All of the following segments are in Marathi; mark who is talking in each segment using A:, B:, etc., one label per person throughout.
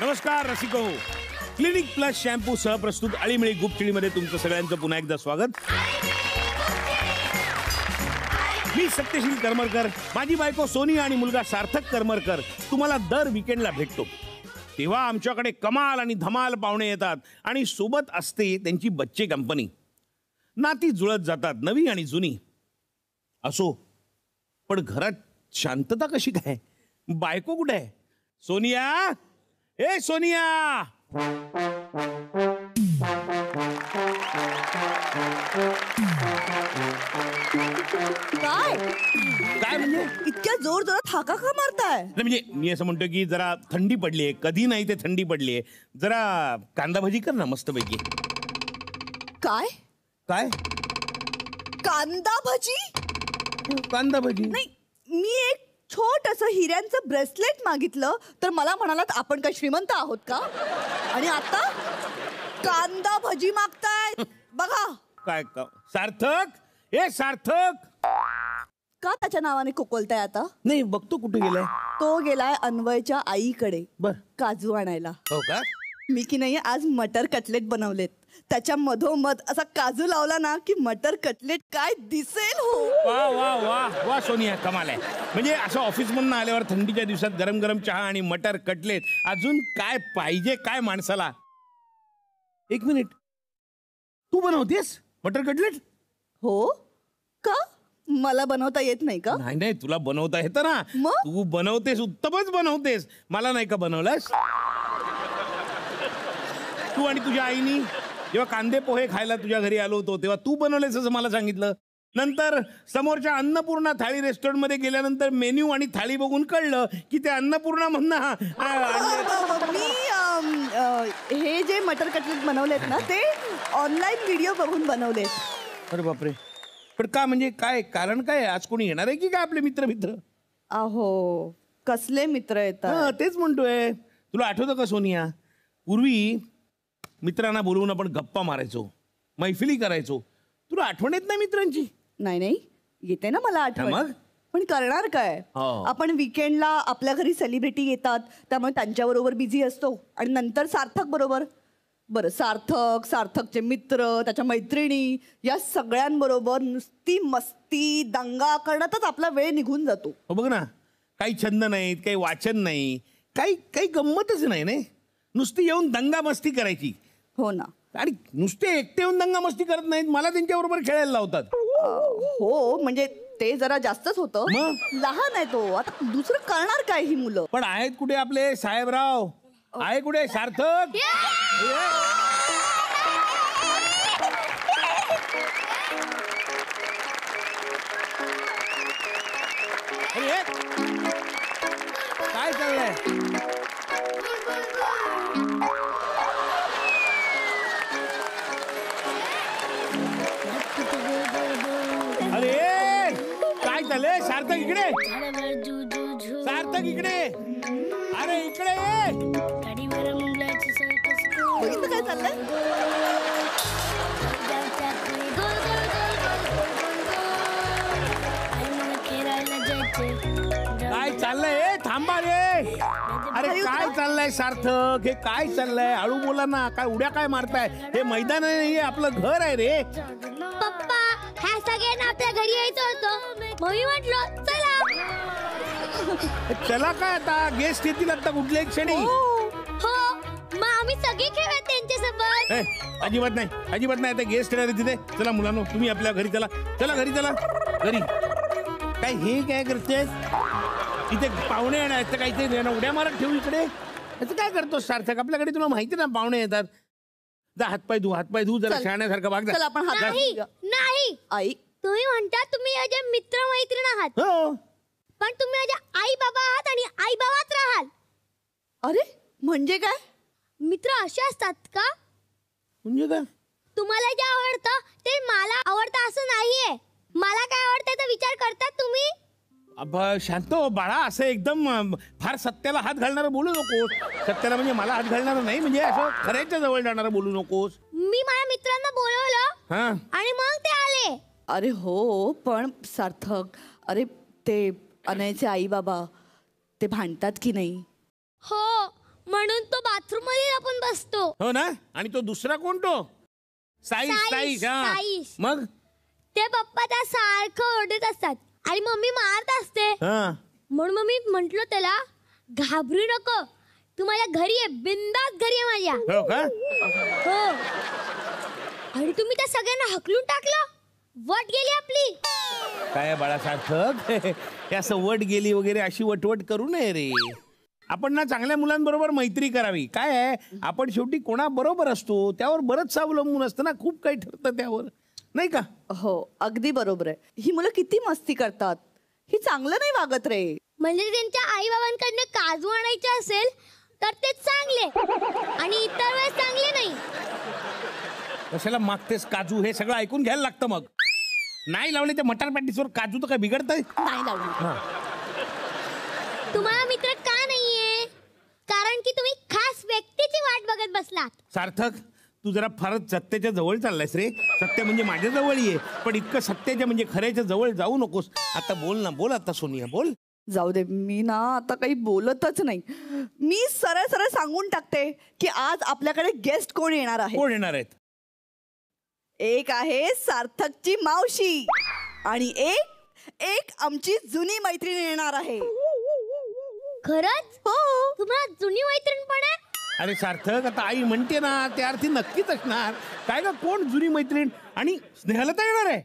A: नमस्कार रसिको. क्लिनिक प्लस शॅम्पू सह प्रस्तुत अळीमिळी गुपचिळीमध्ये तुमचं सगळ्यांचं पुन्हा एकदा स्वागत. मी सत्यशील करमरकर, माझी बायको सोनिया आणि मुलगा सार्थक करमरकर तुम्हाला दर वीकेंडला भेटतो. तेव्हा आमच्याकडे कमाल आणि धमाल पाहुणे येतात आणि सोबत असते त्यांची बच्चे कंपनी. नाती जुळत जातात, नवी आणि जुनी. असो, पण घरात शांतता कशी काय? बायको कुठे आहे? सोनिया, ए सोनिया.
B: काय
A: काय म्हणजे
B: इतक्या जोर जोरात हाका का मारताय?
A: म्हणजे मी असं म्हणतो की जरा थंडी पडलीये, कधी नाही ते थंडी पडलीये, जरा कांदा भजी कर ना मस्तपैकी.
B: काय
A: काय
B: कांदा भजी?
A: कांदा भजी
B: नाही, मी एक छोटंसं हिऱ्यांचं ब्रेसलेट मागितलं तर मला म्हणालात आपण काय श्रीमंत आहोत का? आणि आता कांदा भजी मागताय. बघा
A: काय का सार्थक, ए सार्थक.
B: का त्याच्या नावाने कोकोलताय आता?
A: नाही बघतो कुठे गेलाय.
B: तो गेलाय अन्वयच्या आईकडे
A: बर.
B: काजू आणायला.
A: हो का?
B: मी की नाही आज मटर कटलेट बनवलेत. त्याच्या मधोमध असा काजू लावला ना की मटर कटलेट काय दिसेल. हो
A: वा वा वा वा सोनिया, कमाल आहे. म्हणजे असं ऑफिस मधून आल्यावर थंडीच्या दिवसात गरम गरम चहा आणि मटर कटलेट, अजून काय पाहिजे काय माणसाला? एक मिनिट, तू बनवतेस मटर कटलेट?
B: हो का? मला बनवता येत नाही का?
A: नाही नाही, तुला बनवता येतं ना.
B: मग?
A: तू बनवतेस, उत्तमच बनवतेस. मला नाही का बनवलंस? तू आणि तुझ्या आईनी जेव्हा कांदे पोहे खायला तुझ्या घरी आलो होतो तेव्हा तू बनवलेस असं मला सांगितलं. नंतर समोरच्या अन्नपूर्णा थाळी रेस्टॉरंट मध्ये गेल्यानंतर मेन्यू आणि थाळी बघून कळलं की ते अन्नपूर्णा म्हणणं.
B: मी हे जे मटर कटलेट बनवलेत ना ते ऑनलाईन व्हिडिओ बघून बनवलेत.
A: अरे बापरे. पण का, म्हणजे काय कारण काय? आज कोणी येणार आहे की काय आपले मित्र मित्र?
B: अहो कसले मित्र येतात?
A: तेच म्हणतोय. तुला आठवतं का सोनिया, पूर्वी मित्रांना बोलवून आपण गप्पा मारायचो, मैफिली करायचो. तुला आठवण येत नाही मित्रांची?
B: नाही नाही, येते ना मला आठवण.
A: मग?
B: पण करणार काय? आपण विकेंडला आपल्या घरी सेलिब्रिटी येतात त्यामुळे त्यांच्याबरोबर बिझी असतो. आणि नंतर सार्थक बरोबर. बरं, सार्थकचे मित्र, त्याच्या मैत्रिणी, या सगळ्यांबरोबर नुसती मस्ती दंगा करण्यातच आपला वेळ निघून जातो.
A: हो बघ ना, काही छंद नाहीत, काही वाचन नाही, काही गंमतच नाही. नाही, नुसती येऊन दंगा मस्ती करायची.
B: हो ना.
A: आणि नुसते एकटे येऊन दंगा मस्ती करत नाहीत, मला त्यांच्याबरोबर खेळायला लावतात.
B: हो म्हणजे ते जरा जास्तच होतं.
A: मग?
B: लहान आहे तो, आता दुसरं करणार काय ही मुलं?
A: पण आहेत कुठे आपले साहेबराव? आहे कुठे सार्थक? अरे काय चाललंय? अरे काय चाललंय? सार्थक इकडे, सार्थक इकडे, अरे इकडे ये.
B: बघितलं काय चाललंय?
A: काय चाललंय? थांबा रे. अरे काय चाललंय सार्थक? हे काय चाललंय? हळू बोला ना. काय उड्या काय मारताय? हे मैदान नाहीये, आपलं घर आहे रे.
C: पप्पा, ह्या सगळ्यांना आपल्या घरी यायचं होतं, मग मी म्हटलं चला.
A: चला काय, आता गेस्ट येतील आता कुठल्या क्षणी.
C: हो, मग आम्ही सगळे खेळूया त्यांच्यासोबत.
A: अजिबात नाही, अजिबात नाही. आता गेस्ट येणार तिथे. चला मुलांनो, तुम्ही आपल्या घरी चला. चला घरी चला. घरी काय हे काय करतेस? इथे पाहुणे येणार तर काहीतरी उड्या मारत ठेवू इकडे. असं काय करतो सार्थक? आपल्याकडे तुला माहिती ना पाहुणे येतात. जा हातपाय धू जरा शहाण्यासारखं वाग.
B: चल आपण हात
C: नाही नाही,
B: आई
C: तुम्ही म्हणता तुम्ही माझे मित्र मैत्रीण आहात,
A: हो,
C: पण तुम्ही माझ्या आई बाबा आहात आणि आई बाबाच राहाल.
B: अरे म्हणजे काय?
C: मित्र असे असतात का?
A: म्हणजे काय?
C: तुम्हाला जे आवडतं ते मला आवडतं असं नाहीये. मला काय आवडतं याचा विचार करतात तुम्ही?
A: शांत हो बाळा. असं एकदम फार सत्याला हात घालणारं बोलू नकोस. सत्याला म्हणजे मला हात घालणार नाही, म्हणजे असं खऱ्याच्या जवळ जाणारं बोलू नकोस.
C: मी माझ्या मित्रांना बोलवलं आणि मग ते आले.
B: अरे हो, पण सार्थक, अरे ते अनयचे आई बाबा ते भांडतात की नाही?
C: हो, म्हणून तो बाथरूम मध्ये आपण बसतो.
A: हो ना. आणि तो दुसरा कोण तो साईश
C: साईश,
A: हा
C: साईश.
A: मग
C: ते पप्पा त्या सारखं ओरडत असतात आणि मम्मी मारत असते.
A: हा
C: म्हणून मम्मी म्हंटल त्याला घाबरू नको, तू माझ्या घरी आहे, बिंदास घरी आहे माझ्या.
A: हो का.
C: हो. आणि तुम्ही त्या सगळ्यांना हकलून टाकलं, वट गेली आपली.
A: काय बाळा सार्थक हे असं वट गेली वगैरे अशी वटवट करू नये रे. आपण ना चांगल्या मुलांबरोबर मैत्री करावी. काय आहे आपण शेवटी कोणाबरोबर असतो त्यावर बरंच अवलंबून असतं ना. खूप काही ठरतं त्यावर नाही का.
B: हो अगदी बरोबर आहे. ही मुलं किती मस्ती करतात. ही चांगलं नाही वागत रे.
C: म्हणजे त्यांच्या आई बाबांकडनं काजू आणायचे असेल तर ते चांगले आणि इतर वेळेस चांगले नाही.
A: कशाला मागतेस काजू. हे सगळं ऐकून घ्यायला लागतं. मग नाही लावले ते मटार पॅटीसवर काजू तर काय बिघडतंय.
B: नाही लावणार.
C: तुम्हाला मित्र का नाहीये? कारण की तुम्ही खास व्यक्तीची वाट बघत बसलात.
A: सार्थक तू जरा फारच सत्याच्या जवळ चाललायस रे. सत्य म्हणजे माझ्या जवळ ये, पण इतकं सत्याच्या म्हणजे खऱ्याच्या जवळ जाऊ नकोस. आता बोल ना. बोल आता सोनिया बोल.
B: जाऊ दे. मी ना आता काही बोलतच नाही. मी सरळ सरळ सांगून टाकते की आज आपल्याकडे गेस्ट कोण येणार आहे.
A: कोण येणार आहेत?
B: एक आहे सार्थकची मावशी आणि एक आमची जुनी मैत्रीण येणार आहे.
C: खरंच?
B: हो.
C: तुम्हाला जुनी मैत्रीण पण आहे?
A: अरे सार्थक आता आई म्हणते ना त्या अर्थी नक्कीच असणार. काय का कोण जुनी मैत्रीण आणि स्नेहलता येणार आहे.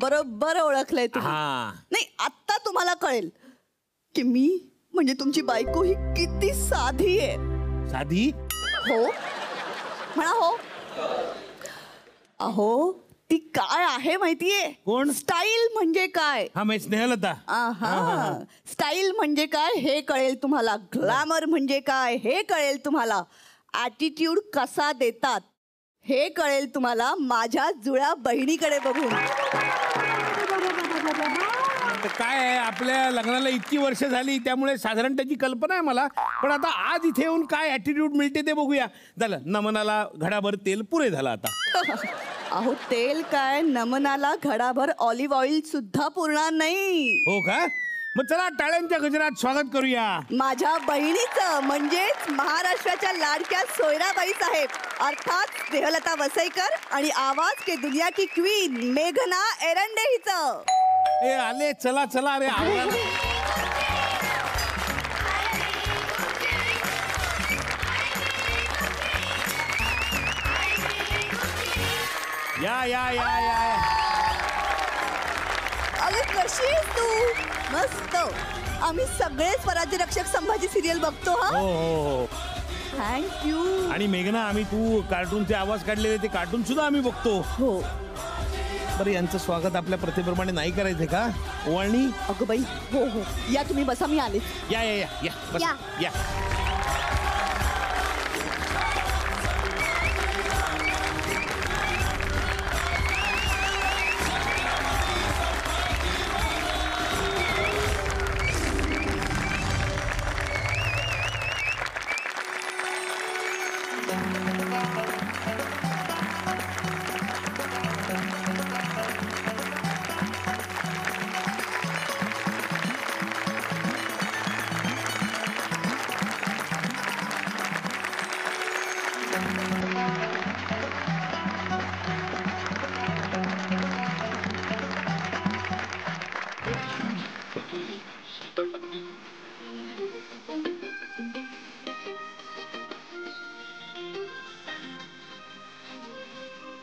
B: बरोबर ओळखलंय तुम्ही.
A: हा
B: नाही आता तुम्हाला कळेल की मी म्हणजे तुमची बायको ही किती साधी आहे.
A: साधी.
B: हो म्हणा हो. अहो ती काय आहे माहितीये?
A: कोण?
B: स्टाईल म्हणजे काय.
A: हा मी स्नेहलता.
B: आहा. स्टाईल म्हणजे काय हे कळेल तुम्हाला. ग्लॅमर म्हणजे काय हे कळेल तुम्हाला. ॲटिट्यूड कसा देतात हे कळेल तुम्हाला माझ्या जुळ्या बहिणीकडे बघून.
A: तर काय आहे आपल्या लग्नाला इतकी वर्ष झाली त्यामुळे साधारण त्याची कल्पना आहे मला. पण आता आज इथे येऊन काय ॲटिट्यूड मिळते ते बघूया. झालं नमनाला घडाभर तेल पुरे झालं आता.
B: अहो तेल काय नमनाला घडाभर ऑलिव्ह ऑइल सुद्धा पुरणार नाही.
A: हो का. मग चला टाळ्यांच्या गजरात स्वागत करूया
B: माझ्या बहिणीचं म्हणजेच महाराष्ट्राच्या लाडक्या सोयराबाई साहेब अर्थात स्नेहलता वसईकर आणि आवाज के दुनिया की क्वीन मेघना एरंडे हिचं.
A: ए आले. चला चला रे आवाज. या या या या.
B: अरे कशी आहेस तू. मस्त. आम्ही सगळे स्वराज्य रक्षक संभाजी सिरियल बघतो. हा
A: हो हो.
B: थँक्यू.
A: आणि मेघना आम्ही तू कार्टूनचे आवाज काढलेले ते कार्टून सुद्धा आम्ही बघतो.
B: हो.
A: बरं यांचं स्वागत आपल्या प्रथेप्रमाणे नाही करायचंय का. ओवाळणी.
B: अगं बाई. हो हो या तुम्ही बसा. मी आले.
A: या या या या बस
C: या.
A: या.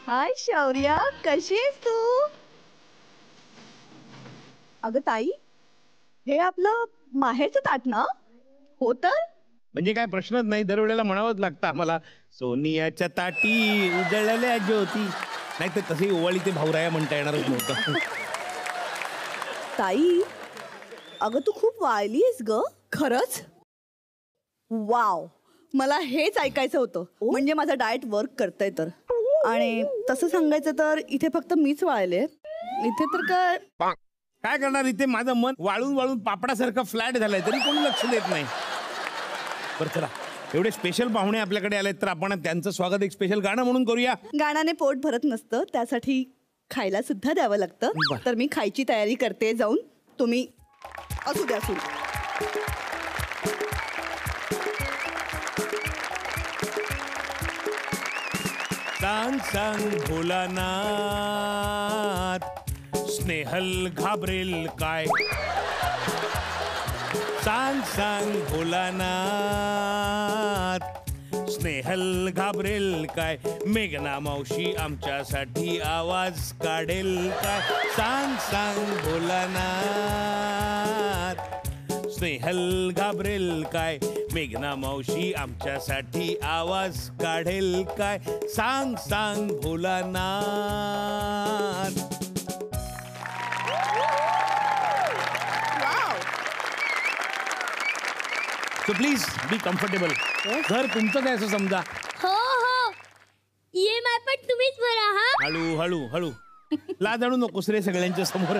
B: हाय शौर्या कशी आहेस तू. अगं ताई हे आपलं माहेरचं ताट ना. हो तर
A: म्हणजे काय प्रश्नच नाही. दरवेळेला म्हणावंच लागतं आम्हाला. सोनियाच्या ताटी उजळल्या ज्योती. नाही तर तसे ओवाळी ते भाऊराया म्हणता येणारच नव्हतं.
B: ताई अगं तू खूप वाळली आहेस ग. खरंच. वाव. मला हेच ऐकायचं होतं. म्हणजे माझं डाएट वर्क करतंय तर. आणि तसं सांगायचं तर इथे फक्त मीच वाळले. इथे तर काय
A: काय करणार. इथे माझं मन वाळून वाळून पापडासारखं फ्लॅट झालंय तरी कोणी लक्ष देत नाही. बरं चला एवढे स्पेशल पाहुणे आपल्याकडे आलेत तर आपण त्यांचं स्वागत एक स्पेशल गाणं म्हणून करूया.
B: गाण्याने पोट भरत नसतं. त्यासाठी खायला सुद्धा द्यावं लागतं.
A: बरं.
B: तर मी खायची तयारी करते जाऊन. तुम्ही असू द्या सुरू.
A: सांग सांग भोलानाथ, स्नेहल घाबरेल काय? सांग सांग भोलानाथ, स्नेहल घाबरेल काय? मेघना मावशी आमच्यासाठी आवाज काढेल काय? सांग सांग भोलानाथ, स्नेहल घाबरेल काय? मेघना मावशी आमच्यासाठी आवाज काढेल काय? सांग सांग Bholanath. So please be comfortable. घर तुमचं काय असं समजा.
C: हो हो EMI पण तुम्हीच भरा. हा
A: हळू हळू हळू लाज आणू नकोस रे सगळ्यांच्या समोर.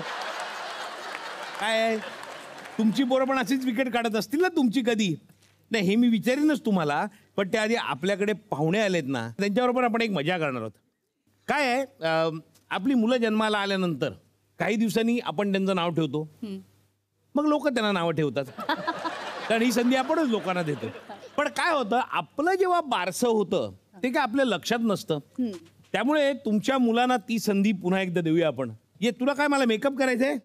A: काय आहे, तुमची पोरं पण अशीच विकेट काढत असतील ना तुमची कधी? नाही हे मी विचारीनच तुम्हाला, पण त्याआधी आपल्याकडे पाहुणे आलेत ना, त्यांच्याबरोबर आपण एक मजा करणार आहोत. काय आहे, आपली मुलं जन्माला आल्यानंतर काही दिवसांनी आपण त्यांचं नाव ठेवतो, मग लोक त्यांना नावं ठेवतात. कारण ही संधी आपणच लोकांना देतो. पण काय होतं, आपलं जेव्हा बारसं होतं ते काय आपल्या लक्षात नसतं. त्यामुळे तुमच्या मुलांना ती संधी पुन्हा एकदा देऊया आपण. ये तुला काय मला मेकअप करायचंय?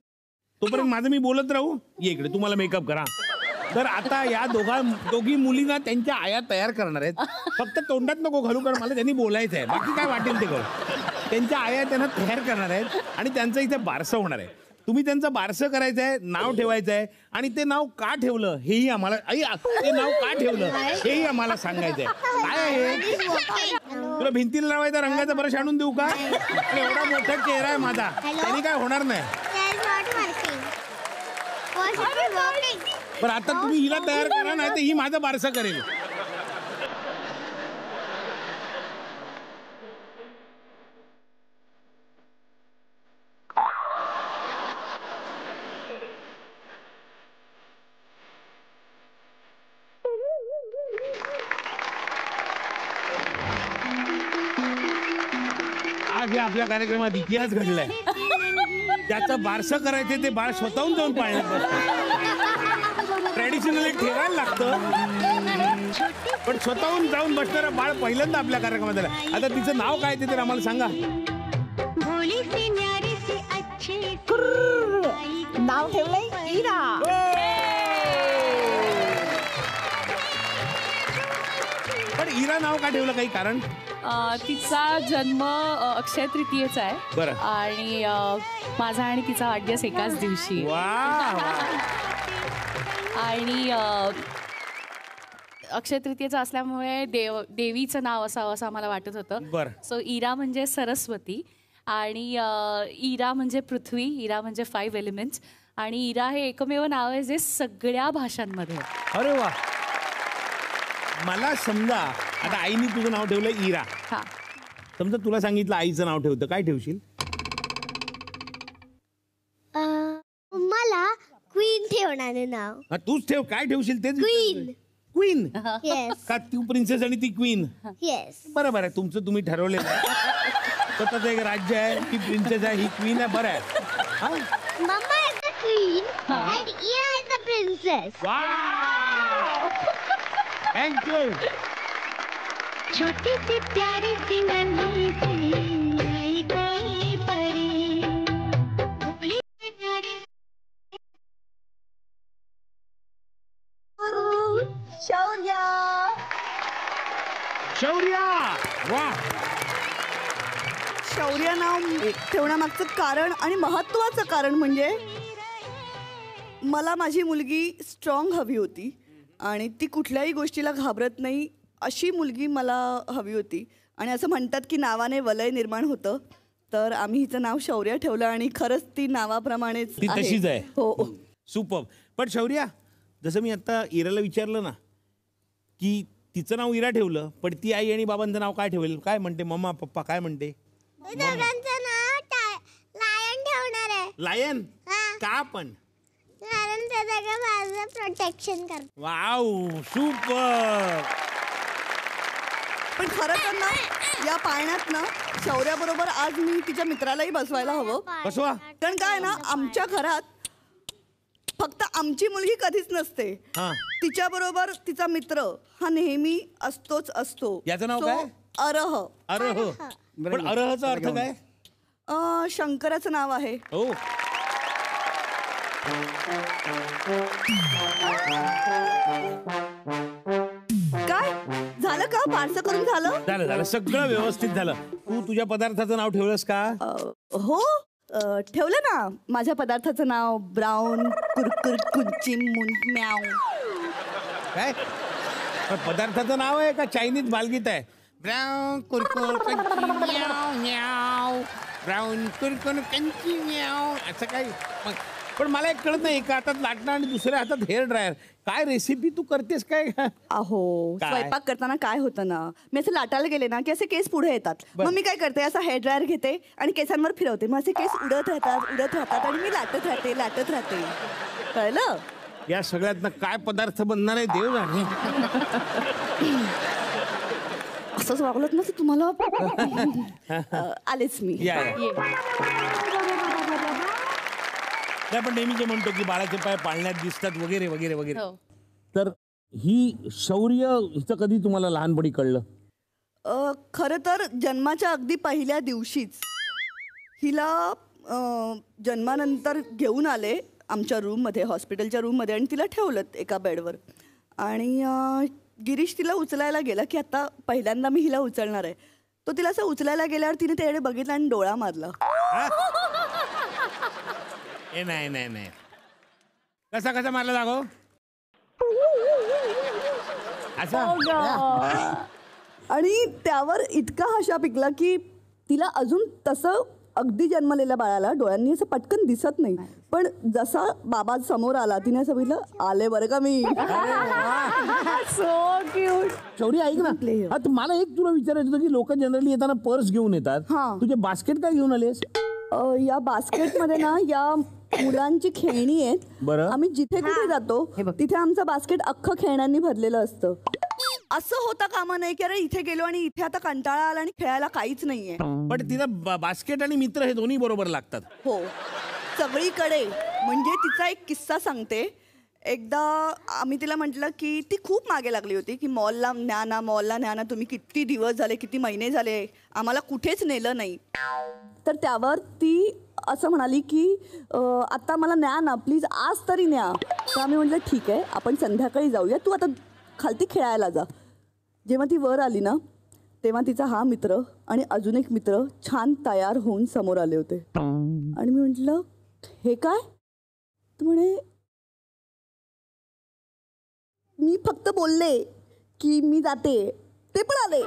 A: तोपर्यंत माझं मी बोलत राहू. ये इकडे, तुम्हाला मेकअप करा. तर आता या दोघी मुलींना त्यांच्या आया तयार करणार आहेत. फक्त तोंडात नको घालू, कारण मला त्यांनी बोलायचं आहे. बाकी काय वाटेल ते करू. त्यांच्या आया त्यांना तयार करणार आहेत आणि त्यांचं इथे बारसं होणार आहे. तुम्ही त्यांचं बारसं करायचं आहे, नाव ठेवायचं आहे, आणि ते नाव का ठेवलं हेही आम्हाला, ते नाव का ठेवलं हेही आम्हाला सांगायचंय. काय आहे, तुला भिंतीला लावायचा रंगाचा ब्रश आणून देऊ का? एवढा मोठा चेहरा आहे माझा, त्यांनी काय होणार नाही. पण आता तुम्ही हिला तयार करा, नाही तर ही माझं बारसं करेल. आज या आपल्या कार्यक्रमात इतिहास घडलाय. ज्याचं बारसं करायचं ते बाळ स्वतःहून जाऊन पाळण्यात बसतं. ट्रॅडिशनली ठेवायला लागतं, पण स्वतःहून जाऊन बसणारं बाळ पहिल्यांदा आपल्या कार्यक्रमात आलं. आता तिचं नाव काय ते तर आम्हाला सांगा.
B: नाव ठेवलंय इरा.
A: पण इरा नाव का ठेवलं, काही कारण?
D: तिचा जन्म अक्षय तृतीयेचा आहे.
A: बरं.
D: आणि माझा आणि तिचा वाढदिवस एकाच दिवशी.
A: वा.
D: आणि अक्षय तृतीयेचं असल्यामुळे देवीचं नाव असावं असं आम्हाला वाटत होतं.
A: बरं.
D: सो इरा म्हणजे सरस्वती, आणि इरा म्हणजे पृथ्वी, इरा म्हणजे 5 एलिमेंट्स, आणि इरा हे एकमेव नाव आहे जे सगळ्या भाषांमध्ये.
A: अरे वा. मला समजा आता आईने तुझं नाव ठेवलं इरा.
D: हा.
A: समजा तुला सांगितलं आईचं नाव ठेवतं, काय ठेवशील?
C: मला क्वीन ठेवणार नाव.
A: हा, तूच ठेव. काय ठेवशील तेच.
C: क्वीन.
A: क्वीन
C: येस
A: का? तू प्रिन्सेस आणि ती क्वीन.
C: येस.
A: बरोबर आहे, तुमचं तुम्ही ठरवलेलं. स्वतःचं एक राज्य आहे, ती प्रिन्सेस आहे, ही क्वीन आहे. बरं आहे.
C: Mamma is the queen and Ira is the princess.
A: Thank you.
C: छोटी सी प्यारी सी नन्ही सी आई कोई परी.
A: शौर्या. वा.
B: शौर्य नाव ठेवण्यामागचं कारण आणि महत्वाचं कारण म्हणजे मला माझी मुलगी स्ट्रॉंग हवी होती आणि ती कुठल्याही गोष्टीला घाबरत नाही अशी मुलगी मला हवी होती. आणि असं म्हणतात की नावाने वलय निर्माण होतं, तर आम्ही हिचं नाव शौर्य ठेवलं आणि खरंच ती नावाप्रमाणेच
A: ती तशीच आहे.
B: हो.
A: सुपर. पण शौर्या, जसं मी आता इराला विचारलं ना की तिचं नाव इरा ठेवलं, पण ती आई आणि बाबांचं नाव काय ठेवेल? काय म्हणते मम्मा पप्पा, काय म्हणते?
C: दोघांचं नाव लायन ठेवणार आहे.
A: लायन का? पण
C: कारण ते सगळं माझं प्रोटेक्शन करतात.
A: Wow, super.
B: पण खरं तर ना या पाळण्यात ना शौर्याबरोबर आज मी तिच्या मित्रालाही बसवायला हवं.
A: बसवा.
B: कारण काय ना, आमच्या घरात फक्त आमची मुलगी कधीच नसते,
A: हा.
B: तिच्या बरोबर तिचा मित्र हा नेहमी असतोच असतो.
A: याचं नाव
B: So,
A: काय?
B: अरह.
A: अरह. पण अरहचा अर्थ काय?
B: शंकराचं नाव आहे.
A: हो.
B: काय झालं का? फारसं करून झालं?
A: झालं झालं, सगळं व्यवस्थित झालं. तू तुझ्या पदार्थाचं नाव ठेवलंस का?
B: हो, ठेवलं ना. माझ्या पदार्थाचं नाव ब्राऊन कुरकुर कुंची म्याव.
A: काय पदार्थाचं नाव आहे का चायनीज बालगीत आहे? ब्राऊन कुरकुर कंची म्याव म्याव, ब्राऊन कुरकुर कंची म्याव, असं काही. पण मला एक कळत नाही, एका हातात लाटणं आणि दुसऱ्या हातात हेअर ड्रायर. काय रेसिपी तू करतेस काय?
B: अहो,
A: काय?
B: स्वयंपाक करताना काय होतं ना, मी असं लाटायला गेले ना की असे केस पुढे येतात. मग मी काय करते, असा हेअर ड्रायर घेते आणि केसांवर फिरवते. मग असे केस उडत राहतात आणि मी लाटत राहते. कळलं?
A: या सगळ्यातनं काय पदार्थ बनणार आहे देव जाणे.
B: असंच वागलत ना तर तुम्हाला आलेच मी.
A: या पण नेहमी म्हणतो की बाळाचे पाय पाळण्यात दिसतात वगैरे वगैरे वगैरे.
D: हो.
A: तर ही शौर्य हिचं कधी तुम्हाला लहानपणी कळलं?
B: खरं तर जन्माच्या अगदी पहिल्या दिवशीच हिला जन्मानंतर घेऊन आले आमच्या रूममध्ये, हॉस्पिटलच्या रूममध्ये, आणि तिला ठेवलं एका बेडवर. आणि गिरीश तिला उचलायला गेला की आता पहिल्यांदा मी हिला उचलणार आहे. तो तिला असं उचलायला गेल्यावर तिने त्याकडे बघितलं आणि डोळा मारला.
A: नाही कसा मारला दाखव.
B: आणि त्यावर इतका हशा पिकला की तिला अजून तसं अगदी जन्मलेल्या बाळाला डोळ्यांनी असं पटकन दिसत नाही. पण जसा बाबा समोर आला तिने असं बघितलं, आले बरं का मी. So cute.
A: शौर्य ऐक ना, मला एक तुला विचारायचं होतं की लोक जनरली येताना पर्स घेऊन येतात, तुझे बास्केट काय घेऊन आलेस?
B: या बास्केटमध्ये ना या मुलांची खेळणी आहेत.
A: बरं.
B: आम्ही जिथे कुठे जातो तिथे आमचं बास्केट अख्खं खेळण्यांनी भरलेलं असतं. असं होता कामा नाही की अरे इथे गेलो आणि इथे आता कंटाळा आला आणि खेळायला काहीच नाहीये.
A: पण तिला बास्केट आणि मित्र हे दोन्ही बरोबर लागतात.
B: हो, सगळीकडे. म्हणजे तिचा एक किस्सा सांगते. एकदा आम्ही तिला म्हटलं की ती खूप मागे लागली होती की मॉलला न्या ना, तुम्ही किती दिवस झाले, किती महिने झाले, आम्हाला कुठेच नेलं नाही. तर त्यावर ती असं म्हणाली की आता मला न्या ना प्लीज, आज तरी न्या. तर आम्ही म्हटलं ठीक आहे, आपण संध्याकाळी जाऊया, तू आता खालती खेळायला जा. जेव्हा ती वर आली ना तेव्हा तिचा हा मित्र आणि अजून एक मित्र छान तयार होऊन समोर आले होते. आणि मी म्हटलं हे काय? तर म्हणे मी फक्त बोलले की मी जाते, ते पण आले.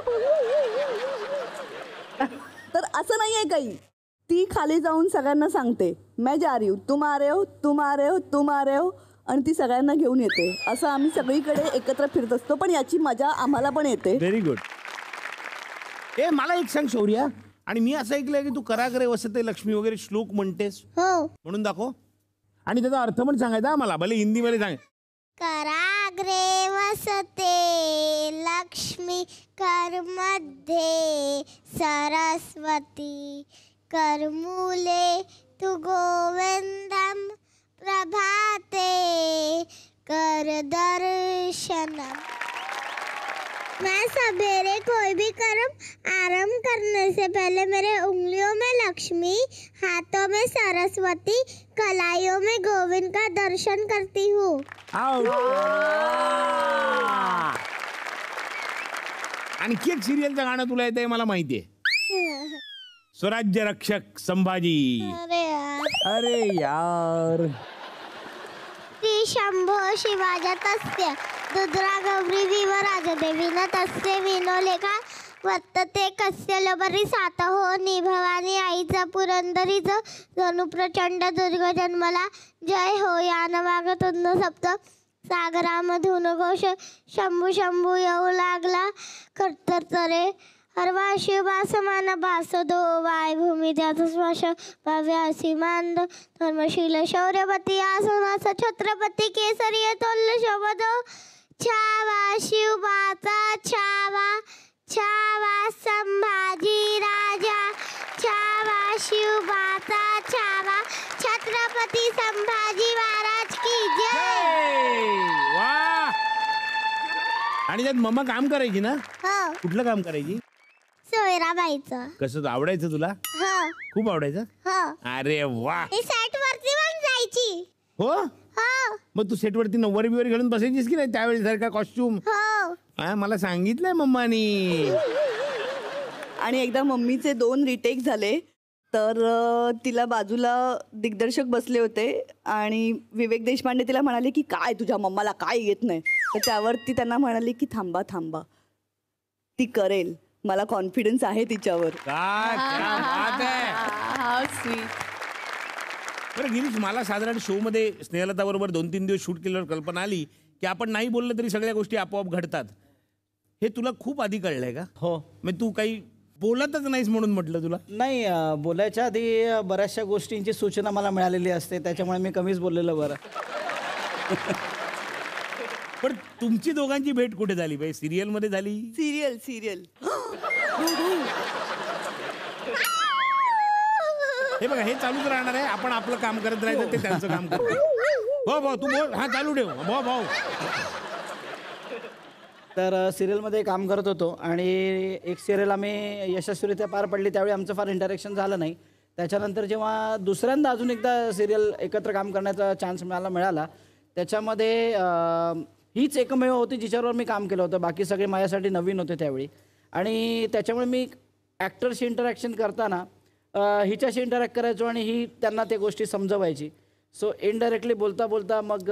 B: तर असं नाही आहे काही. ती खाली जाऊन सगळ्यांना सांगते मैं जा रही हूँ, तुम आ रहे हो, तुम आ रहे हो, तुम आ रहे हो, आणि ती सगळ्यांना घेऊन येते. असं आम्ही सगळीकडे एकत्र फिरत असतो, पण याची मजा आम्हाला पण येते.
A: Very good. मला एक सांग शौर्या, आणि मी असं ऐकलंय की तू कराग्रे वसते लक्ष्मी वगैरे श्लोक म्हणतेस, म्हणून दाखव. आणि त्याचा अर्थ पण सांगायचा मला, भले हिंदी मध्ये सांग.
C: कराग्रे वसते लक्ष्मी करमध्ये सरस्वती करमूले तु गोविंदम प्रभाते कर दर्शनम. मैं सवेरे कोई भी कर्म आरंभ करने से पहले मेरे उंगलियों में लक्ष्मी, हाथों में सरस्वती, कलाइयों में गोविंद का दर्शन करती हूँ.
A: आणखी एक सिरियलचं गाणं तुला येतंय मला माहितीये, स्वराज्य रक्षक संभाजी. अरे यार.
C: श्री शंभो शिवाजा तस्य दुद्रा गौरी विव राजदेवीन तस्य विनो लेखा वर्तते कस्य लबरी सात हो निभवानी आईचा पुरंदरीच जणू प्रचंड दुर्ग जन्मला. जय हो यान वागतुंद सप्त सागरामधून घोष शंभू शंभू येऊ लागला कर्तरे हरवा शिवा समान भासदो वाय भूमी त्यात श्वास भव्यासी मांद धर्मशील शौर्यवती आसनास छत्रपती केसरी तोल्ल शोभदो. छावा शिवबाचा छावा, छावा संभाजी राजा, छावा शिवबाचा छावा, छत्रपती संभाजी महाराज की जय.
A: वा. आणि त्यात मम्मा काम करायची ना?
C: हो.
A: कुठलं काम करायची?
C: मीराबाईचं.
A: कसं आवडायचं तुला?
C: हो
A: खूप आवडायचं.
C: हो.
A: अरे वा.
C: ती सेट वरती पण जायची.
A: हो
C: हो
A: मग तू सेटवरती नऊवारी बिवारी घालून बसायचीस की नाही त्यावेळी सारखा कॉस्ट्युम?
C: हो.
A: मला सांगितलंय मम्मानी.
B: आणि एकदा मम्मीचे 2 रिटेक झाले तर तिला बाजूला दिग्दर्शक बसले होते आणि विवेक देशपांडे तिला म्हणाले की काय तुझ्या मम्माला काय येत नाही. तर त्यावर ती त्यांना म्हणाली की थांबा थांबा ती करेल, मला कॉन्फिडन्स आहे तिच्यावर.
A: काय क्या बात आहे.
D: How sweet.
A: बरं गिरीश, मला साधारण शो मध्ये स्नेहलता बरोबर 2-3 दिवस शूट केल्यावर कल्पना आली की आपण नाही बोललं तरी सगळ्या गोष्टी आपोआप घडतात. हे तुला खूप आधी कळलंय का?
E: हो.
A: मग तू काही बोलतच नाहीस म्हणून म्हटलं तुला.
E: नाही बोलायच्या आधी बऱ्याचशा गोष्टींची सूचना मला मिळालेली असते, त्याच्यामुळे मी कमीच बोललेलं बरं.
A: पण तुमची दोघांची भेट कुठे झाली बाई? सिरियल मध्ये झाली?
B: सिरियल
A: हे बघा हे चालूच राहणार आहे. आपण आपलं काम करत राहायचं, ते त्यांचं काम करत. हो भाऊ तू बोल. हा चालू ठेव भाऊ.
E: तर सिरियलमध्ये काम करत होतो आणि एक सिरियल आम्ही यशस्वीरित्या पार पडली. त्यावेळी आमचं फार इंटरॅक्शन झालं नाही. त्याच्यानंतर जेव्हा दुसऱ्यांदा अजून एकदा सिरियल एकत्र काम करण्याचा चान्स मला मिळाला, त्याच्यामध्ये हीच एकमेव होती जिच्यावर मी काम केलं होतं. बाकी सगळे माझ्यासाठी नवीन होते त्यावेळी. आणि त्याच्यामुळे मी ॲक्टरशी इंटरॅक्शन करताना हिच्याशी इंटरॅक्ट करायचो आणि ही त्यांना त्या गोष्टी समजवायची. सो इनडायरेक्टली बोलता बोलता मग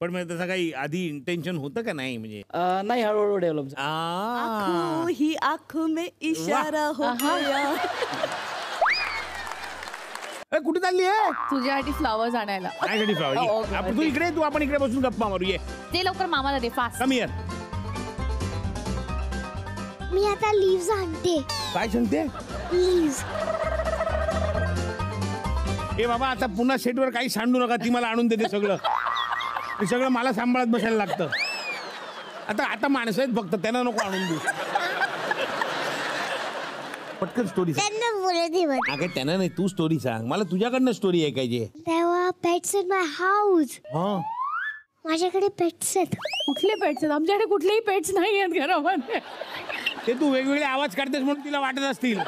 A: पण मग तसं काही आधी इंटेन्शन होतं का नाही? म्हणजे
E: नाही, हळूहळू डेव्हलप झालं.
A: आ.
B: ही आँखों में इशारा हो गया.
A: ए, कुठे चालली आहे?
D: तुझ्यासाठी फ्लॉवर्स आणायला.
A: माझ्यासाठी
D: हो,
A: फ्लॉवर. आपण तू इकडे, तू आपण इकडे बसून गप्पा मारू. ये
D: ते लवकर मामाला दे फास्ट.
A: कमी यार.
C: मी आता लीव्स आणते.
A: काय सांगते?
C: लीव्स.
A: ए बाबा आता पुन्हा सेटवर काही सांडू नका. ती मला आणून देते सगळं. हे सगळं मला सांभाळत बसायला लागतं. आता माणसं आहेत फक्त, त्यांना नको आणून देऊ. पटकन स्टोरी सांग.
C: त्यांना बोलते बघ.
A: अगं त्यांना नाही, तू स्टोरी सांग. मला तुझ्याकडनं स्टोरी ऐकायची.
C: There were pets in my house.
A: हा
C: माझ्याकडे पेट्स आहेत.
D: कुठले पेट्स आहेत? आमच्याकडे कुठलेही पेट्स नाही आहेत घरामध्ये.
A: ते तू वेगवेगळे आवाज काढतेस म्हणून तिला वाटत असतील.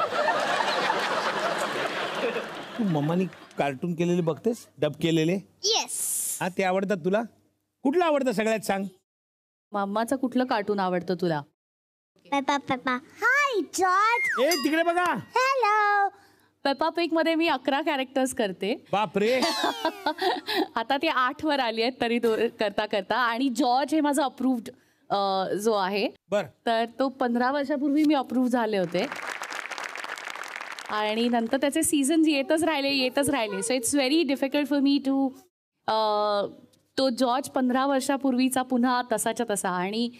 A: तू मम्मानी कार्टून केलेले बघतेस, डब केलेले?
C: येस.
A: हा ते आवडतात तुला? कुठलं आवडतं सगळ्यात सांग?
D: मामाचं कुठलं कार्टून आवडतं तुला?
C: Peppa Peppa. Hi George.
A: ए तिकडे बघा.
C: हॅलो.
D: पेपा पिग मध्ये मी 11 कॅरेक्टर्स करते.
A: बापरे.
D: आता ती 8 वर आली आहेत तरी करता करता. आणि जॉर्ज हे माझं अप्रूव्ड जो आहे,
A: बर,
D: तर तो 15 वर्षापूर्वी मी अप्रूव्ह झाले होते आणि नंतर त्याचे सीझन्स येतच राहिले. So it's very difficult for me to तो जॉर्ज 15 वर्षापूर्वीचा पुन्हा तसाच्या तसा. आणि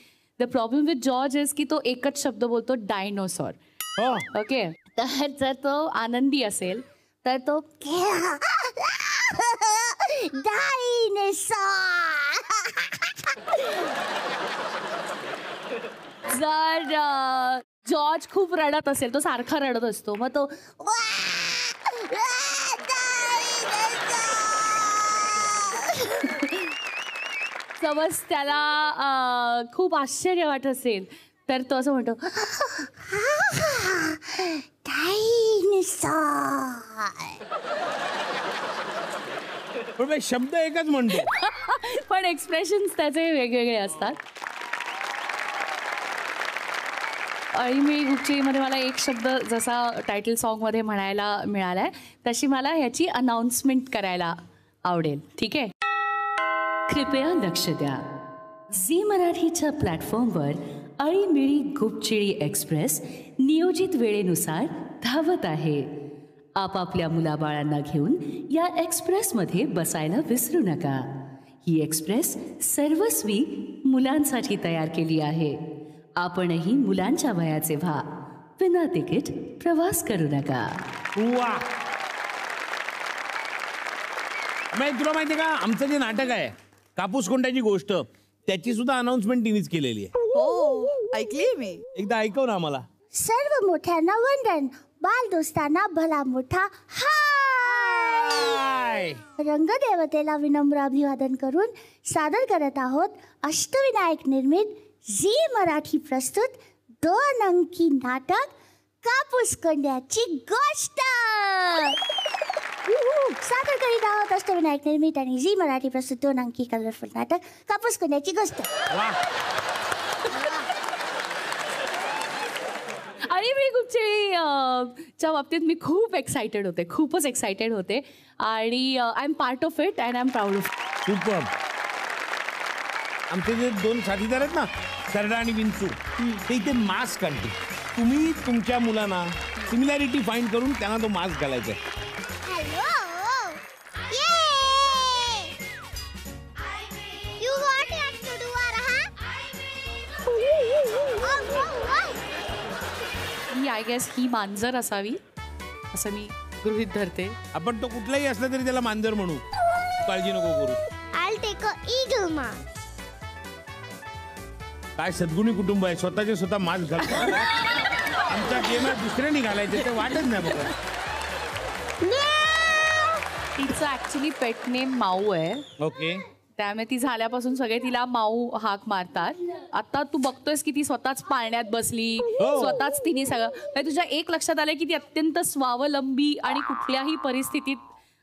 D: the problem with George is की तो एकच शब्द बोलतो, डायनोसॉर.
A: हो
D: ओके, तर जर तो आनंदी असेल तर तो
C: डायनोसॉर.
D: जर जॉर्ज खूप रडत असेल, तो सारखा रडत असतो, मग तो समज त्याला खूप आश्चर्य वाटत असेल तर तो असं म्हणतो
C: डायनोसॉर.
A: पण बाई, शब्द एकच म्हणतो.
D: पण एक्सप्रेशन्स त्याचे वेगवेगळे असतात. अळीमिळी गुपचिळीमध्ये मला एक शब्द जसा टायटल सॉन्गमध्ये म्हणायला मिळालाय, तशी मला ह्याची अनाउन्समेंट करायला आवडेल. ठीक आहे? कृपया लक्ष द्या. झी मराठीच्या प्लॅटफॉर्मवर अळीमिळी गुपचिळी एक्सप्रेस नियोजित वेळेनुसार धावत आहे. आपापल्या मुलाबाळांना घेऊन या एक्सप्रेसमध्ये बसायला विसरू नका. ही एक्सप्रेस सर्वस्वी मुलांसाठी तयार केली आहे. आपणही मुलांच्या वयाचे व्हा. विना तिकीट प्रवास करू नका.
A: वा. म्हणजे तुला माहितीये का, आमचं जे नाटक आहे कापूस कोंड्याची गोष्ट, त्याची सुद्धा अनाउन्समेंट तिनेच केलेली आहे.
B: हो, ऐकली मी.
A: एकदा ऐकव ना आम्हाला.
C: सर्व मोठ्यांना वंदन, बालदोस्तांना भला मोठा हाय. रंगदेवतेला विनम्र अभिवादन करून सादर करत आहोत अष्टविनायक निर्मित झी मराठी प्रस्तुत 2 अंकी नाटक कापूस कोंड्याची गोष्ट. सादर करीत आहोत अष्टविनायक निर्मित आणि झी मराठी प्रस्तुत 2 अंकी कलरफुल नाटक कापूस कोंड्याची गोष्ट.
D: अळीमळी गुपचेच्या बाबतीत मी खूप एक्सायटेड होते, खूपच एक्सायटेड होते आणि I am part of it and I am proud of it.
A: Super. आमचे जे 2 साथीदार आहेत ना, सरडा आणि विंचू, ते इथे मास्क आणते. तुम्ही तुमच्या मुलांना सिमिलॅरिटी फाइंड करून त्यांना तो मास्क घालायचा आहे.
D: आय गेस ही मांजर असावी असं मी गृहीत धरते.
A: आपण तो कुठलाही असला तरी त्याला मांजर म्हणू, काळजी नको करू.
C: I'll take a eagle mask.
A: काय सद्गुणी कुटुंब आहे, स्वतःचे स्वतः मास्क घालतात. आमच्या गेमात दुसऱ्यानी घालायचे ते वाटत नाही बघा.
D: तिचं ऍक्च्युली पेट नेम माऊ आहे.
A: ओके.
D: त्यामुळे ती झाल्यापासून सगळे तिला माऊ हाक मारतात. आता तू बघतोयस की ती स्वतःच पाळण्यात बसली, स्वतःच तिने सगळं म्हणजे तुझ्या एक लक्षात आलंय की ती अत्यंत स्वावलंबी आणि कुठल्याही परिस्थितीत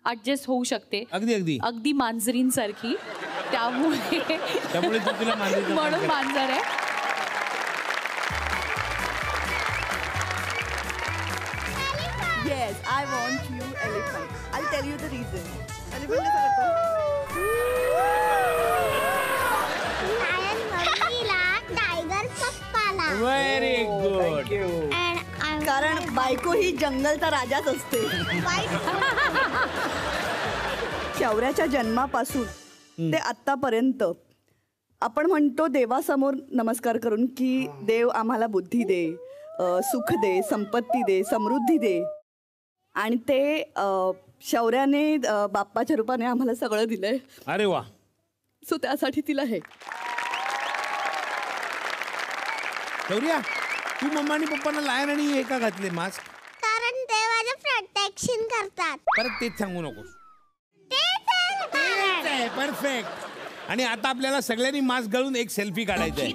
D: ऍडजस्ट होऊ शकते.
A: अगदी अगदी
D: अगदी मांजरींसारखी. त्यामुळे
A: तू तिला मांजर
D: म्हणून मांजर आहे.
B: Yes, I want you elephant. I tell you the reason. Elephant कसं करतो?
A: Very good.
B: कारण बायको ही जंगलचा राजाच असते. शौर्याच्या जन्मापासून ते आत्तापर्यंत आपण म्हणतो देवासमोर नमस्कार करून की देव आम्हाला बुद्धी दे, सुख दे, संपत्ती दे, समृद्धी दे. आणि ते शौर्याने बाप्पाच्या रूपाने आम्हाला सगळं दिलंय.
A: अरे वा.
B: सो त्यासाठी तिला हे.
A: शौर्या, तू मम्मा आणि पप्पांना लायन आणि हे का घातले मास्क?
C: कारण ते माझं प्रोटेक्शन करतात.
A: परत तेच सांगू नकोस.
C: तेच आहे.
A: परफेक्ट. आणि आता आपल्याला सगळ्यांनी मास्क घालून एक सेल्फी काढायचा आहे.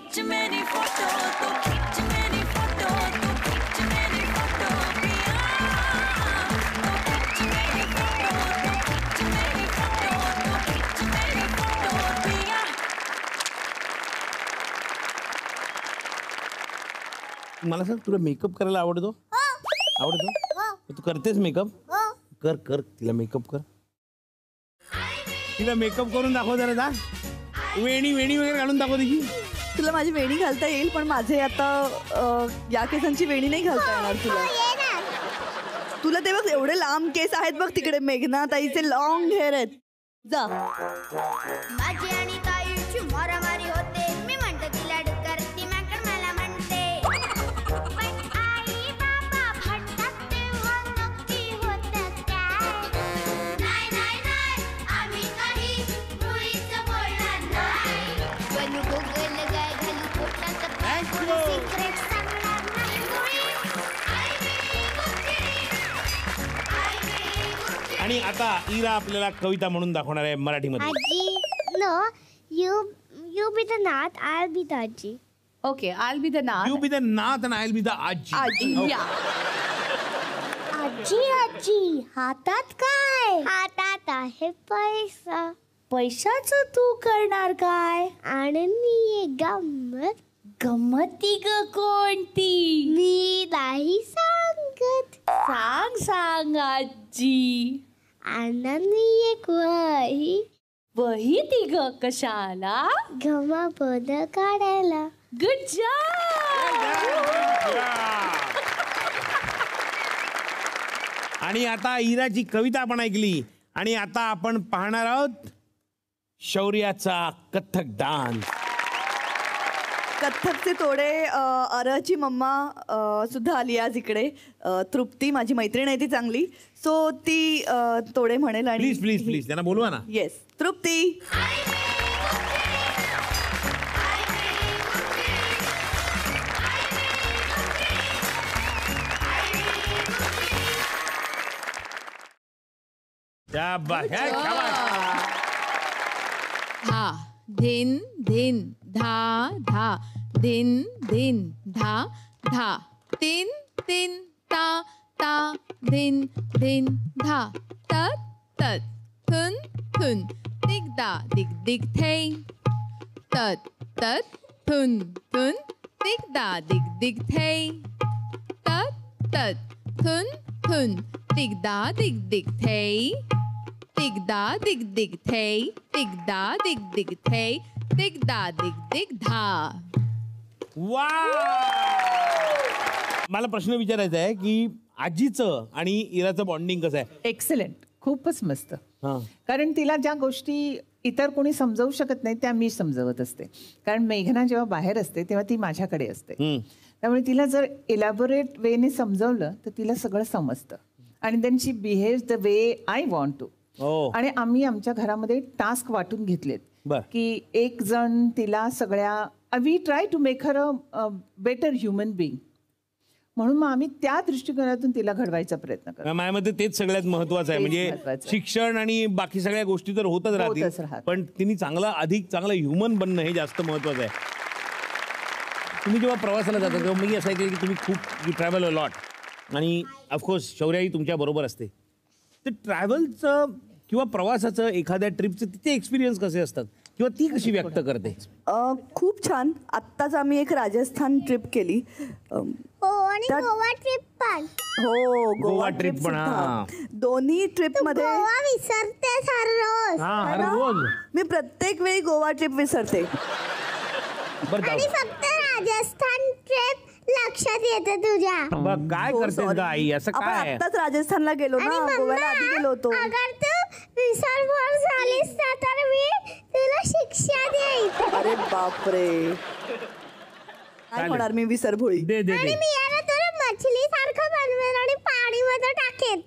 A: मला सांग, तुला मेकअप करायला आवडतो? आवडतो? तू करतेस मेकअप? कर कर, तिला मेकअप कर. तिला मेकअप करून दाखव जरा. जा, वेणी वेणी वगैरे घालून दाखव तिची.
B: तुला माझी वेणी घालता येईल, पण माझे आता या केसांची वेणी नाही घालता येणार तुला. तुला ते बघ एवढे लांब केस आहेत बघ तिकडे. मेघना ताईचे लॉंग हेअर आहेत. जा.
C: माझी आणि ताईची मारामारी होते. मी म्हणते तिला डुक्कर, ती माकड मला म्हणते. पण आई बाबा भांडतात तेव्हा नक्की होतं काय? नाही नाही नाही, आम्ही काही मुळीच बोलणार नाही. पण गुगल गाय घालू पोटात सिक्रेट सांगणार नाही मुळी.
A: आणि आता इरा आपल्याला कविता म्हणून दाखवणार आहे मराठीमध्ये.
C: आजी, no, you be the nath, I'll be the आजी.
D: Okay, I be the Nath.
A: You be the Nath and I will be the आजी.
B: आजी.
D: या.
C: आजी आजी, हातात काय? हातात आहे पैसा. पैशाचं तू करणार काय? आणि गंमत. गंमती ग कोणती? मी नाही सांगत.
D: सांग सांग आजी.
C: आणि एक वही.
D: वही ती ग कशाला?
C: घमापद काढायला.
D: Good job.
A: आणि आता इराची कविता आपण ऐकली आणि आता आपण पाहणार आहोत शौर्याचा कथ्थक डान्स.
B: कथ्थकचे तोडे अरची मम्मा सुद्धा आली आज इकडे. तृप्ती माझी मैत्रीण आहे ती चांगली. सो ती तोडे म्हणेल. आणि
A: प्लीज प्लीज प्लीज त्यांना बोलवा ना.
B: येस, तृप्ती.
A: क्या बात है, क्या बात.
F: धा धिन धिन धा धा धिन धिन धा धा तिन तिन ता ता धिन धिन धा तत तत थुन थुन दिगदा दिग दिग थे तत तत थुन थुन दिगदा दिग दिग थे तत तत थुन थुन दिगदा दिग दिग थे दिगदा दिग दिग थे दिगदा दिग दिग थे दिगदा दिग दिग धा.
A: वा. मला प्रश्न विचारायचा आहे की आजीचं आणि इराचं बॉन्डिंग कसं आहे?
G: एक्सलंट, खूपच मस्त.
A: हां.
G: कारण तिला ज्या गोष्टी इतर कोणी समजावू शकत नाही त्या मी समजवत असते. कारण मेघना जेव्हा बाहेर असते तेव्हा ती माझ्याकडे असते. त्यामुळे तिला जर इलॅबोरेट वेने समजवलं तर तिला सगळं समजतं आणि then she behaves the way I want to. आणि आम्ही आमच्या घरामध्ये टास्क वाटून घेतलेत की एक जण तिला सगळ्या we try to make her a better human being. म्हणून मग आम्ही त्या दृष्टिकोनातून तिला घडवायचा प्रयत्न करतो.
A: माझ्या मते तेच सगळ्यात महत्वाचं आहे. म्हणजे शिक्षण आणि बाकी सगळ्या गोष्टी तर होतच राहतील, पण तिने अधिक चांगलं ह्युमन बनणं हे जास्त महत्वाचं आहे. तुम्ही जेव्हा प्रवासाला जाता तेव्हा मी असं ऐकलं की तुम्ही खूप ट्रॅव्हल अ लॉट आणि ऑफकोर्स शौर्याही तुमच्या बरोबर असते. तर ट्रॅव्हलचं किंवा प्रवासाचं एखाद्या ट्रिपचं तिथे एक्सपिरियन्स कसे असतात किंवा ती कशी व्यक्त करते?
B: खूप छान. आत्ताच आम्ही एक राजस्थान ट्रिप केली.
C: आणि गोवा ट्रिप पण.
B: हो,
A: गोवा ट्रिप पण.
B: दोन्ही ट्रिप मध्ये
C: गोवा विसरते हर रोज.
B: मी प्रत्येक वेळी गोवा ट्रिप विसरते.
C: आणि फक्त राजस्थान ट्रिप लक्षात येते तुझ्या.
A: काय करतेस ग आई? असं काय?
B: आत्ताच राजस्थानला गेलो ना, गोव्याला आधी गेलो होतो.
C: अगर तू विसरभर झालीस ना तर मी तुला शिक्षा देईन.
B: अरे बापरे, काय होणार मी विसरभोळी.
C: आणि मी याला तुला मछली सारखं बनवेन आणि पाणीमध्ये टाकेन.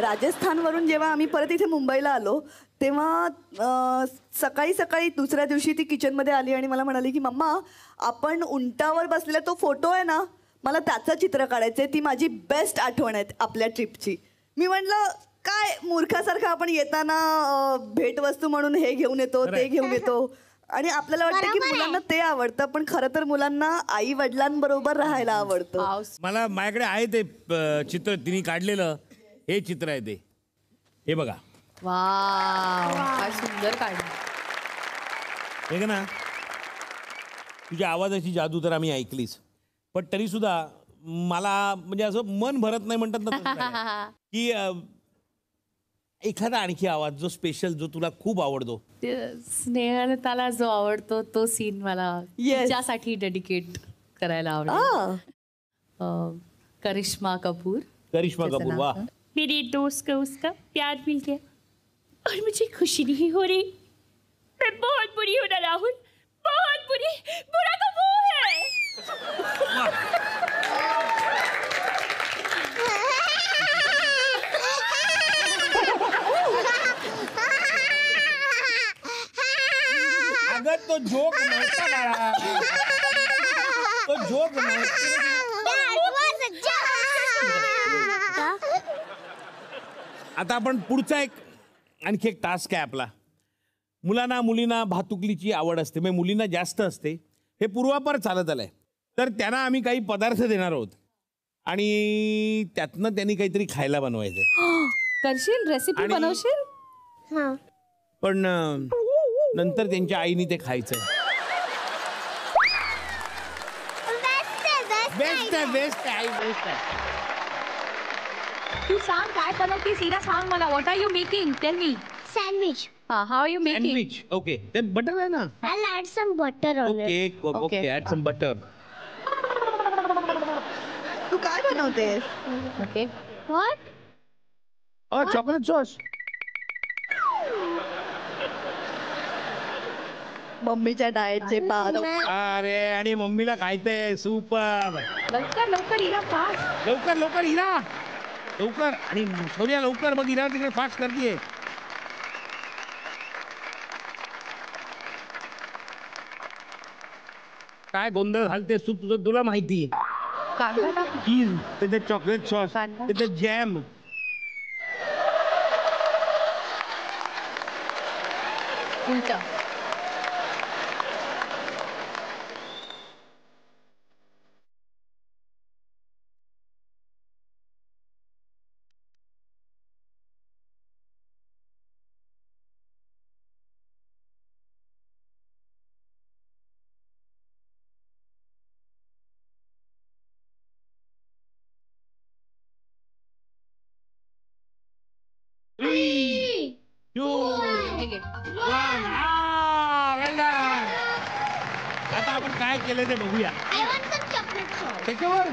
B: राजस्थानवरून जेव्हा आम्ही परत इथे मुंबईला आलो तेव्हा सकाळी सकाळी दुसऱ्या दिवशी ती किचनमध्ये आली आणि मला म्हणाली की मम्मा, आपण उंटावर बसलेला तो फोटो आहे ना, मला त्याचं चित्र काढायचं आहे. ती माझी बेस्ट आठवण आहे आपल्या ट्रिपची. मी म्हटलं काय मूर्खासारखं आपण येताना भेटवस्तू म्हणून हे घेऊन येतो ते घेऊन येतो आणि आपल्याला वाटतं की मुलांना ते आवडतं, पण खरं तर मुलांना आई वडिलांबरोबर राहायला आवडतं.
A: मला माझ्याकडे आहे ते चित्र तिने काढलेलं. हे चित्र आहे ते, हे बघा.
D: वाव, काय सुंदर काढलं.
A: हे ना, तुझ्या आवाजाची जादू तर आम्ही ऐकलीच, पण तरी सुद्धा मला म्हणजे असं मन भरत नाही म्हणतात ना की एखादा आणखी आवाज जो स्पेशल, जो तुला खूप आवडतो.
D: स्नेहलताला जो आवडतो तो सीन मला तिच्यासाठी डेडिकेट करायला आवडेल. करिश्मा कपूर.
A: वाह.
H: मेरे दोस्त को उसका प्यार मिल गया और मुझे खुशी नहीं हो रही. मैं बहुत बुरी हूँ ना राहुल, बहुत बुरी. बुरा तो वो है.
A: अगर तो जोक नव्हता बाळा, तो जोक नव्हता. आता आपण पुढचा आणखी एक टास्क आहे आपला. मुलांना मुलींना भातुकलीची आवड असते, म्हणजे मुलींना जास्त असते. हे पूर्वापार चालत आलंय. तर त्यांना आम्ही काही पदार्थ देणार आहोत आणि त्यातनं त्यांनी काहीतरी खायला बनवायचं.
D: करशील? रेसिपी बनवशील?
A: पण नंतर त्यांच्या आईने ते खायचंय. बेस्ट आहे, बेस्ट आहे, बेस्ट आहे.
H: तू सांग काय बनवते सीधा सांग मला. What are you making? Tell me.
C: Sandwich.
H: How are you making?
A: Sandwich. Okay, ते बटर आहे ना.
C: I'll add some butter on it.
A: Okay okay, add some butter.
B: तू काय बनवतेस?
H: ओके.
C: What?
A: Chocolate sauce.
B: मम्मीच्या डाएटचे पार.
A: अरे, आणि मम्मीला खायचंय. सुपर.
H: लवकर लवकर इरा फास्ट.
A: लवकर लवकर हिरा, लवकर. आणि शौर्या लवकर बघ, हिरा तिकडे फास्ट करतीये. काय गोंधळ घालतेस तू, तुझं तुला माहिती.
H: कांदा टाक.
A: चीज, त्याच्यात चॉकलेट सॉस, त्याच्यात जॅम.
H: उलटा.
A: काय केलं ते बघूया त्याच्यावर.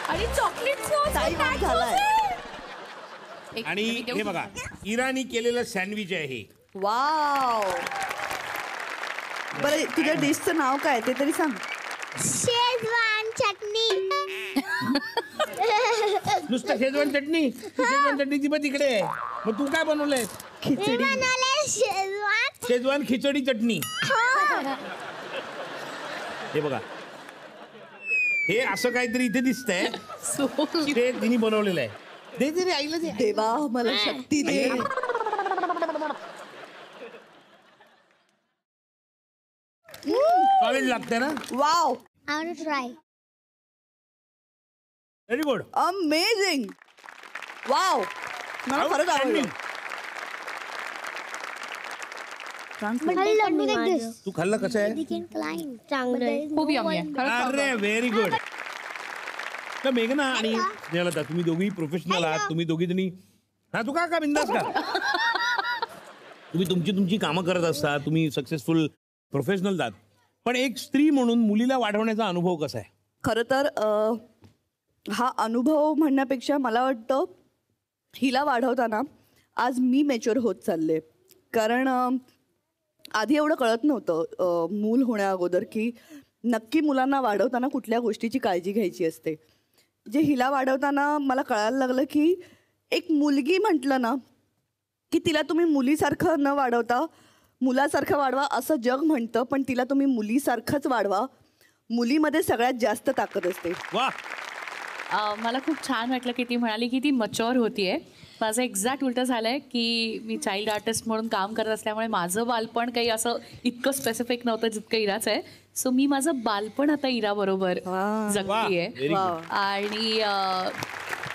D: आणि चॉकलेट
A: आणि हे बघा इराणी केलेलं सँडविच आहे हे.
B: वाव. बरं तुझ्या डिशचं नाव काय ते तरी सांग.
C: शेजवान चटणी.
A: नुसतं शेजवान चटणी. शेजवान चटणीची पण तिकडे आहे. मग तू काय बनवलंय?
C: मी बनवले शेजवान.
A: शेजवान खिचडी चटणी. हे बघा हे असं काहीतरी इथे दिसतंय ते तिने बनवलेलं आहे. दे दे रे आईला दे.
B: देवा मला शक्ती दे.
A: कॉलेज लागते ना.
B: Wow.
C: I want to try.
A: Very good.
B: Amazing. Wow. मला खरंच आवडलं.
A: तू खाल्लं कसं आहे?
D: खूप यम्मी आहे.
A: अरे व्हेरी गुड. तर मेघना आणि स्नेहलता तुम्ही दोघी प्रोफेशनल आहात. तुम्ही दोघी जणी हा तू का बिंदास का तुम्ही तुमची कामं करत असता. तुम्ही सक्सेसफुल प्रोफेशनल आहात. पण एक स्त्री म्हणून मुलीला वाढवण्याचा अनुभव कसा आहे?
B: खरं तर हा अनुभव म्हणण्यापेक्षा मला वाटतं हिला वाढवताना आज मी मॅच्युअर होत चालले. कारण आधी एवढं कळत नव्हतं मूल होण्या अगोदर की नक्की मुलांना वाढवताना कुठल्या गोष्टीची काळजी घ्यायची असते. जे हिला वाढवताना मला कळायला लागलं की एक मुलगी म्हटलं ना की तिला तुम्ही मुलीसारखं न वाढवता मुलासारखं वाढवा असं जग म्हणतं. पण तिला तुम्ही मुलीसारखंच वाढवा. मुलीमध्ये सगळ्यात जास्त ताकद असते.
A: वा.
D: मला खूप छान वाटलं की ती म्हणाली की ती मच्युअर होतीये. माझं एक्झॅक्ट उलटं झालंय की मी चाइल्ड आर्टिस्ट म्हणून काम करत असल्यामुळे माझं बालपण काही असं इतकं स्पेसिफिक नव्हतं जितकं इराचं आहे. सो मी माझं बालपण आता इरा बरोबर जगतीये. आणि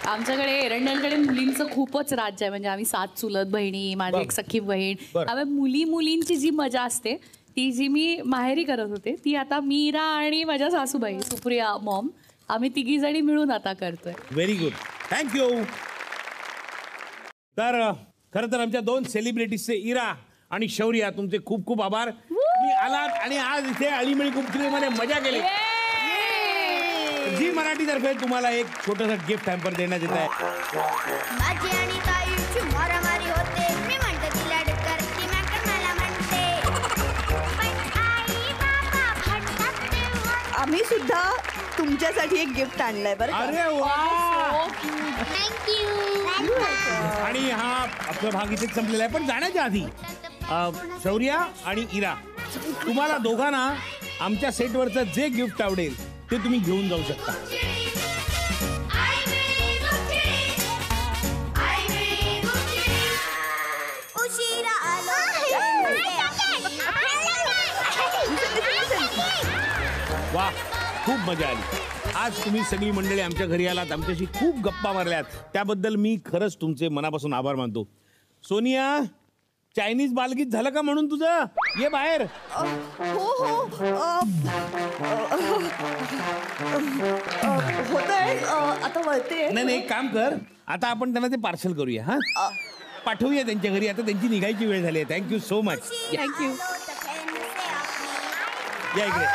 D: आमच्याकडे एरंडलकडे मुलींचं खूपच राज्य आहे. म्हणजे आम्ही 7 चुलत बहिणी, माझी एक सख्खी बहीण. आम्ही मुलींची जी मजा असते ती जी मी माहेरी करत होते ती आता मीरा आणि माझ्या सासूबाई सुप्रिया मॉम आम्ही तिघी जणी मिळून आता करतोय.
A: Very good. थँक्यू. तर खरं तर आमच्या 2 सेलिब्रिटीजचे इरा आणि शौर्या तुमचे खूप खूप आभार. तुम्ही आलात आणि आज इथे अळीमळी कुंपणीमध्ये मजा केली. झी मराठी तर्फे तुम्हाला एक छोटंसं गिफ्ट हॅम्पर देण्यात येत आहे.
C: माझी आणि ताईची मारामारी होते. मी म्हणते तिला डक्कर ती मॅकर मला म्हणते. पण आई बाबा भांडतात तेव्हा.
B: आम्ही सुद्धा तुमच्यासाठी एक गिफ्ट आणलंय बरं.
A: अरे वा.
C: थँक्यू.
A: आणि हा आपला भाग इथेच संपलेला आहे. पण जाण्याच्या आधी शौर्या आणि इरा तुम्हाला दोघांना आमच्या सेटवरचं जे गिफ्ट आवडेल ते तुम्ही घेऊन जाऊ शकता. वा. खूप मजा आली. आज तुम्ही सगळी मंडळी आमच्या घरी आलात. आमच्याशी खूप गप्पा मारल्यात. त्याबद्दल मी खरंच तुमचे मनापासून आभार मानतो. सोनिया चायनीज बालगीत झालं का म्हणून तुझं? ये बाहेर.
B: होतंय आता वळते.
A: नाही एक काम कर. आता आपण त्यांना ते पार्सल करूया. हा पाठवूया त्यांच्या घरी. आता त्यांची निघायची वेळ झाली आहे. Thank you so much.
B: थँक्यू.
A: या इकडे.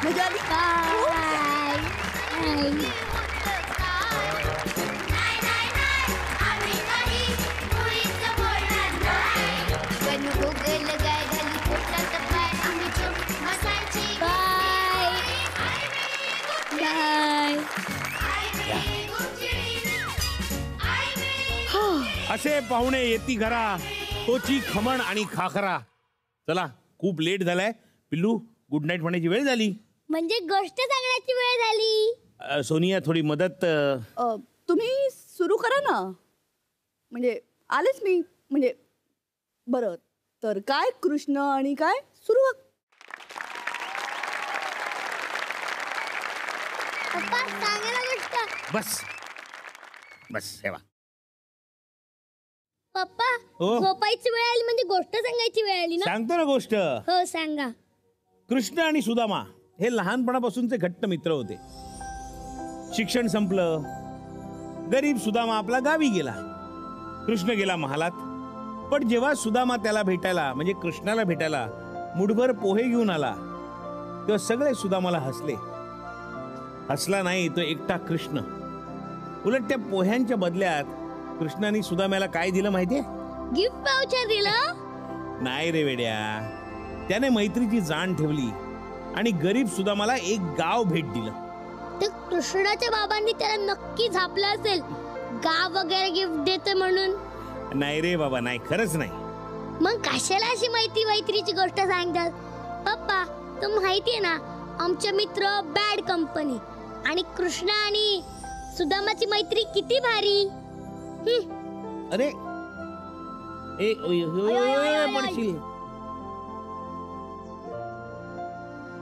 B: मजा आली.
A: असे पाहुणे येती घरा तोची खमण आणि खाखरा. चला खूप लेट झालाय. पिल्लू गुड नाईट म्हणायची वेळ झाली.
C: म्हणजे गोष्ट सांगण्याची वेळ झाली.
A: सोनिया थोडी मदत.
B: तुम्ही सुरू करा ना. म्हणजे आलेच मी. म्हणजे बरं तर काय कृष्ण आणि काय सुरू.
C: पप्पा सांगा ना गोष्ट.
A: बस बस सेवा.
C: पप्पा
A: हो?
C: झोपायची वेळ आली म्हणजे गोष्ट सांगायची वेळ आली ना.
A: सांगतो ना गोष्ट.
C: हो सांगा.
A: कृष्ण आणि सुदामा हे लहानपणापासूनचे घट्ट मित्र होते. शिक्षण संपलं. गरीब सुदामा आपला गावी गेला. कृष्ण गेला महालात. पण जेव्हा सुदामा त्याला भेटायला म्हणजे कृष्णाला भेटायला मुठभर पोहे घेऊन आला तेव्हा सगळे सुदामाला हसले. हसला नाही तो एकटा कृष्ण. उलट त्या पोह्यांच्या बदल्यात कृष्णाने सुदाम्याला काय दिलं माहितीये?
C: गिफ्ट वाउचर दिलं.
A: नाही रे वेड्या, त्याने मैत्रीची जाण ठेवली आणि गरीब सुदामाला एक गाव भेट दिलं.
C: तर कृष्णाच्या बाबांनी त्याला नक्की झापलं असेल गाव वगैरे गिफ्ट देते म्हणून.
A: नाही रे बाबा, नाही, खरंच नाही.
C: मग कशाला अशी मैत्रीची गोष्ट सांगतात? पप्पा, तुम्हाला माहितीये ना आमचे मित्र बॅड कंपनी आणि कृष्ण आणि सुदामाची मैत्री किती भारी.
A: अरे पडशील.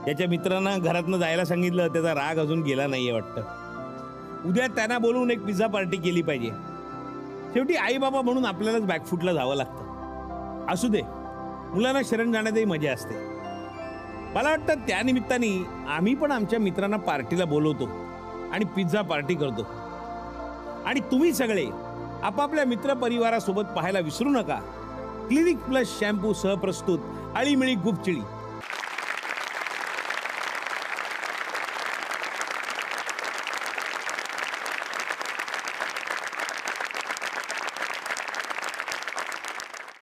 A: त्याच्या मित्रांना घरातनं जायला सांगितलं, त्याचा राग अजून गेला नाहीये वाटतं. उद्या त्यांना बोलवून एक पिझ्झा पार्टी केली पाहिजे. शेवटी आई बाबा म्हणून आपल्यालाच बॅकफुटला जावं लागतं. असू दे, मुलांना शरण जाण्यातही मजा असते. मला वाटतं त्या निमित्ताने आम्ही पण आमच्या मित्रांना पार्टीला बोलवतो आणि पिझ्झा पार्टी करतो. आणि तुम्ही सगळे आपापल्या मित्र परिवारासोबत पाहायला विसरू नका क्लिनिक प्लस शॅम्पू सह प्रस्तुत आळीमिळी गुपचिळी.